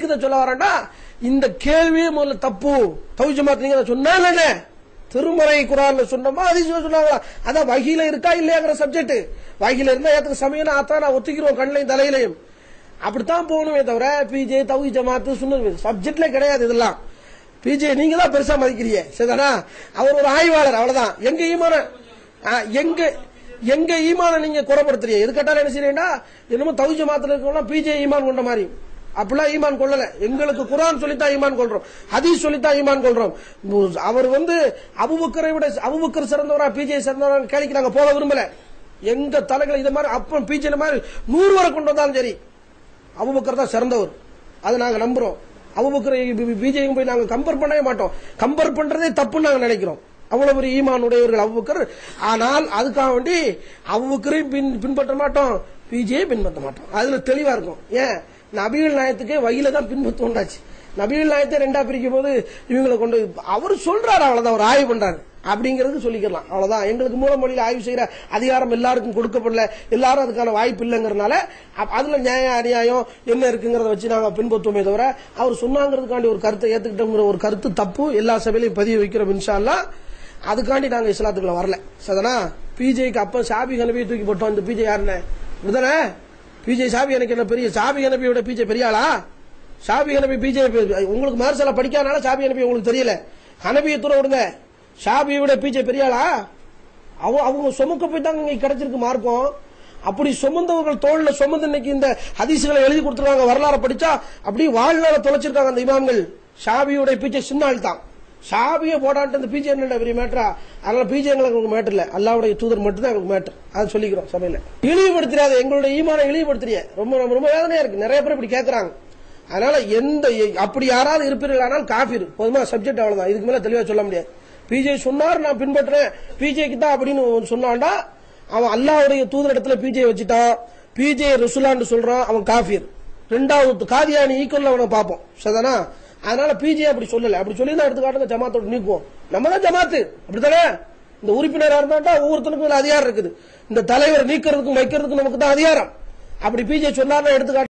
எதுக்கு இதை சொல்ல வரேன்னா, இந்த கேள்வியே முதல்ல தப்பு. தௌஹீத் ஜமாத் நீங்க சொன்னால திருமறை குர்ஆன்ல சொன்னோமா ஹதீஸ்ல சொன்னாங்களா? அதான் வஹீல இருக்கா இல்லையாங்கிற சப்ஜெக்ட். வஹீல இருந்தா ஏத்துக்கு சமயம் ஆத்தா நான் ஒத்திக்கிறோம் கண்ணையும் தலையிலையும். அப்படித்தான் போகணுமே தவிர பிஜே தௌஹீத் ஜமாத் சுன்னத் சப்ஜெக்ட்ல கிடையாது. இதெல்லாம் பிஜே நீங்க தான் பெருசா மதிக்கிறீங்க, சரிதானா? அவர் ஒரு ஆய்வாளர், அவ்வளவுதான். எங்க ஈமான நீங்க குறைப்படுத்துறீங்க. எது கேட்டாலும் என்ன செய்யறீங்கன்னா, என்னமோ தௌஹீத் ஜமாத்துல இருக்கவங்க பிஜே ஈமான் கொண்ட மாதிரி. அப்படிலாம் ஈமான் கொள்ளல. எங்களுக்கு குர்ஆன் சொல்லித்தான் ஈமான் கொள்றோம், ஹதீஸ் சொல்லித்தான் ஈமான் கொள்றோம். அவர் அபூபக்கரை விட அபூபக்கர் சிறந்தவரா பிஜே சிறந்தவரா கேள்விக்கு நாங்க போக விரும்பல. எங்க தலைகளை இதை மாதிரி அப்ப பிஜே மாதிரி 100 வரை கொண்டு வந்தாலும் சரி, அபூபக்கர் தான் சிறந்தவர். அதை நாங்க நம்புறோம். அபூபக்கர் பிஜேயும் போய் நாங்க கம்பேர் பண்ணவே மாட்டோம். கம்பேர் பண்றதே தப்புன்னு நாங்க நினைக்கிறோம். அவ்வளவு ஒரு ஈமான் உடையவர்கள் அபூபக்கர். ஆனால் அதுக்காக வேண்டி அபூபக்கரையும் பின்பற்ற மாட்டோம், பிஜே பின்பற்ற மாட்டோம். அதுல தெளிவா இருக்கும். ஏன் நபிகள் நாயத்துக்கே வகையில தான் பின்பற்ற உண்டாச்சு. நபிகள் நாயத்தை 2ஆ பிரிக்கும் போது இவங்களை கொண்டு அவர் சொல்றாரு, அவ்வளவுதான். அவர் ஆய்வு பண்றாரு அப்படிங்கிறது சொல்லிக்கலாம், அவ்வளவுதான். எங்களுக்கு மூலமொழியில் ஆய்வு செய்யற அதிகாரம் எல்லாருக்கும் கொடுக்கப்படல, எல்லாரும் அதுக்கான வாய்ப்பு இல்லைங்கிறதுனால அதுல நியாயம் அநியாயம் என்ன இருக்குங்கிறத வச்சு நாங்க பின்பற்றுவோமே தவிர அவர் சொன்னாங்கிறதுக்காண்டி ஒரு கருத்தை ஏத்துக்கிட்டோங்கிற ஒரு கருத்து தப்பு. எல்லா சபையிலையும் பதிவு வைக்கிறோம் இன்ஷா அல்லாஹ். அதுக்காண்டி நாங்க இஸ்லாத்துக்குள்ள வரல, சரிதானா? பிஜேக்கு அப்ப ஷாபி ஹனபியை தூக்கி போட்டோம். இந்த பிஜே யாருன்னு இதுதானே? பிஜே ஷாபி எனக்கு என்ன பெரிய ஷாபி ஹனபியோட பிஜே பெரிய ஆளா? ஷாபி ஹனபி பிஜே உங்களுக்கு மார்சலா படிக்காதனால ஷாபி ஹனபி உங்களுக்கு தெரியல. ஹனபியை தூர விடுங்க. ஷாபியோட பிஜே பெரிய ஆளா? அவங்க சுமக்க போய் தாங்க இங்க கிடைச்சிருக்கு மார்க்கம். அப்படி சுமந்தவர்கள் தோல்ல சுமந்து இன்னைக்கு இந்த ஹதீஸ்களை எழுதி கொடுத்துருக்காங்க. வரலாறு படிச்சா அப்படி வாழ்நாள தொலைச்சிருக்காங்க அந்த இமாம்கள். ஷாபியோட பிஜே சின்ன ஆள் தான். ஷாபியை போடான்ட்டு இந்த பிஜே என்ன பெரிய மேட்டரா? அதனால பிஜே எங்களுக்கு மேட்டர் இல்ல, அல்லாஹ்வுடைய தூதர் மட்டும் தான் எங்களுக்கு மேட்டர். அது சொல்லிக்கிறோம் சபையில. இழிவுபடுத்துறாது, எங்களுடைய ஈமானை இழிவுபடுத்துறீங்க. ரொம்ப ரொம்ப வேதனையா இருக்கு. நிறைய பேர் இப்படி கேட்கறாங்க. அதனால அப்படி யாராவது இருப்பீர்கள் ஆனால் காஃபிர். பொதுமா சப்ஜெக்ட் அவ்வளவுதான். இதுக்கு மேல தெளிவா சொல்ல முடியாது. பிஜே சொன்னார் நான் பின்பற்றேன், பிஜேக்கு தான் அப்படின்னு சொன்னான்டா அவன் அல்லாஹ்வுடைய தூதர் இடத்துல பிஜே வச்சுட்டான், பிஜே ரசூலான்னு சொல்றான், அவன் காஃபிர். 2வது காதியானி ஈக்குவல் அவனை பார்ப்போம், சரிதானா? அதனால பிஜே அப்படி சொல்லல. அப்படி சொல்லி தான் எடுத்துக்காட்டுங்க ஜமாத்தோட நீக்குவோம். நம்ம தான் ஜமாத்து, அப்படித்தானே? இந்த உறுப்பினரா இருந்தா ஒவ்வொருத்தனுக்கும் அதிகாரம் இருக்குது. இந்த தலைவர் நீக்கிறதுக்கும் வைக்கிறதுக்கும் நமக்கு தான் அதிகாரம். அப்படி பிஜே சொன்னார்னா எடுத்துக்காட்டு